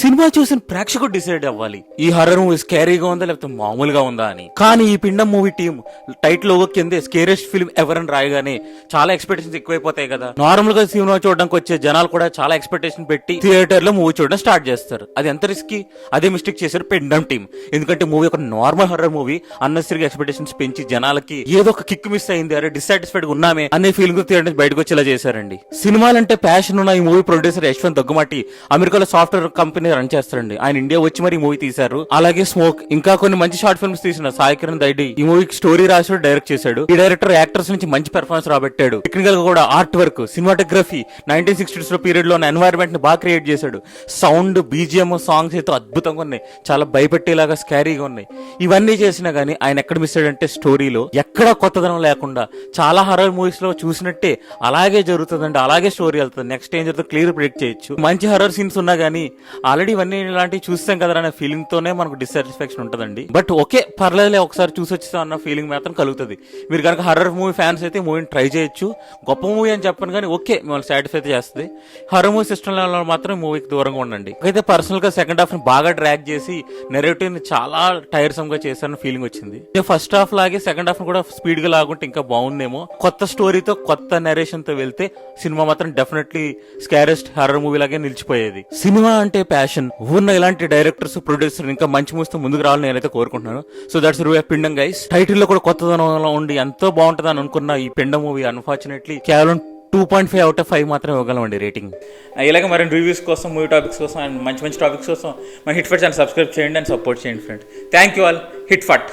Cinema చూసిన ప్రేక్షకుడు decide అవ్వాలి ఈ హర్రర్ మూవీ స్కేరీగా ఉందా లేకపోతే మామూలుగా ఉందా అని. కానీ ఈ పిండం మూవీ టీం టైటిల్ లోగో కిందే స్కేరెస్ట్ ఫిల్మ్ ఎవర్ అని రాయగానే చాలా ఎక్స్పెక్టేషన్స్ ఎక్కువైపోతాయి కదా. నార్మల్ గా సినిమా చూడడానికి వచ్చే జనాలు కూడా చాలా ఎక్స్పెక్టేషన్ పెట్టి థియేటర్ లో మూవీ చూడడం స్టార్ట్ చేస్తారు. అది ఎంత రిస్కీ. అదే మిస్టేక్ చేశారు పిండం టీం. ఎందుకంటే మూవీ ఒక నార్మల్ హర్రర్ మూవీ అన్నెసరీగా ఎక్స్పెక్టేషన్స్ పెంచి జనాలకి ఏదో ఒక కిక్ మిస్ అయింది, అరే డిస్సాటిస్ఫైడ్ గా ఉన్నామే అనే ఫీలింగ్ థియేటర్ నుంచి బయటకు వచ్చేలా చేశారండి. సినిమాలంటే ప్యాషన్ ఉన్న ఈ మూవీ ప్రొడ్యూసర్ యశ్వంత్ దగ్గుమాటి అమెరికాలో సాఫ్ట్వేర్ కంపెనీ రన్ చేస్తారండి. ఆయన ఇండియా వచ్చి మరి మూవీ తీశారు. అలాగే స్మోక్ ఇంకా కొన్ని మంచి షార్ట్ ఫిల్మ్స్ తీసిన సాయి కిరణ్ దైడి ఈ మూవీకి స్టోరీ రాశాడు, డైరెక్ట్ చేశాడు. ఈ డైరెక్టర్ యాక్టర్స్ నుంచి మంచి పెర్ఫార్మెన్స్ రాబట్టాడు. టెక్నికల్ గా కూడా ఆర్ట్ వర్క్, సినిమాటోగ్రఫీ 1960s లో పీరియడ్ లో ఎన్వైరన్మెంట్ ని బాగా క్రియేట్ చేశాడు. సౌండ్, బీజిఎం, సాంగ్స్ అయితే అద్భుతంగా ఉన్నాయి, చాలా భయపెట్టేలాగా స్కారీగా ఉన్నాయి. ఇవన్నీ చేసినా గానీ ఆయన ఎక్కడ మిస్ అయ్యాడంటే స్టోరీలో ఎక్కడా కొత్తదనం లేకుండా చాలా హర్రర్ మూవీస్ లో చూసినట్టే అలాగే జరుగుతుందండి, అలాగే స్టోరీ వెళ్తుంది. నెక్స్ట్ ఏం జరుగుతుందో క్లియర్ ప్రిడిక్ట్ చేయొచ్చు. మంచి హర్రర్ సీన్స్ ఉన్నా గానీ ఆల్రెడీ ఇవన్నీ ఇలాంటివి చూస్తాం కదా అనే ఫీలింగ్ తోనే మనకు డిస్సాటిస్ఫాక్షన్ ఉంటుందండి. బట్ ఓకే పర్లేదులే ఒకసారి చూసి వచ్చేస్తాం అన్న ఫీలింగ్ మాత్రం కలుగుతుంది. మీరు కనుక హర్రర్ మూవీ ఫ్యాన్స్ అయితే మూవీని ట్రై చేయొచ్చు. గొప్ప మూవీ అని చెప్పను కానీ ఓకే మిమ్మల్ని సాటిస్ఫై చేస్తుంది. హర్రర్ మూవీ సిస్టమ్ మాత్రం మూవీకి దూరంగా ఉండండి. అయితే పర్సనల్ గా సెకండ్ హాఫ్ ని బాగా డ్రాగ్ చేసి నెరేటివ్ ని చాలా టైర్సమ్ గా చేశారని ఫీలింగ్ వచ్చింది. ఫస్ట్ హాఫ్ లాగే సెకండ్ హాఫ్ కూడా స్పీడ్ గా లాగుంటే ఇంకా బాగుందేమో. కొత్త స్టోరీతో కొత్త నరేషన్ తో వెళ్తే సినిమా మాత్రం డెఫినెట్లీ స్కారెస్ట్ హర్రర్ మూవీ లాగే నిలిచిపోయేది. సినిమా అంటే ప్యాషన్ ఉన్న ఇలాంటి డైరెక్టర్స్, ప్రొడ్యూసర్ ఇంకా మంచి మూవీస్ తో ముందుకు రావాలని నేనైతే కోరుకుంటున్నాను. సో దట్స్ రివ్యూ ఆఫ్ పిండం గైస్. టైటిల్ లో కూడా కొత్తదనంలో ఉండి ఎంతో బాగుంటుంది అని అనుకున్న ఈ పిండం మూవీ అన్ఫార్చునేట్లీ కేవలం 2.5 out of 5 మాత్రమే ఇవ్వగలమండి రేటింగ్. ఇలాగే మరిన్ని రివ్యూస్ కోసం, మూవీ టాపిక్స్ కోసం అండ్ మంచి మంచి టాపిక్స్ కోసం మన హిట్ ఫట్ ఛానల్ సబ్స్క్రైబ్ చేయండి అండ్ సపోర్ట్ చేయండి friend. Thank you all. Hit ఫట్.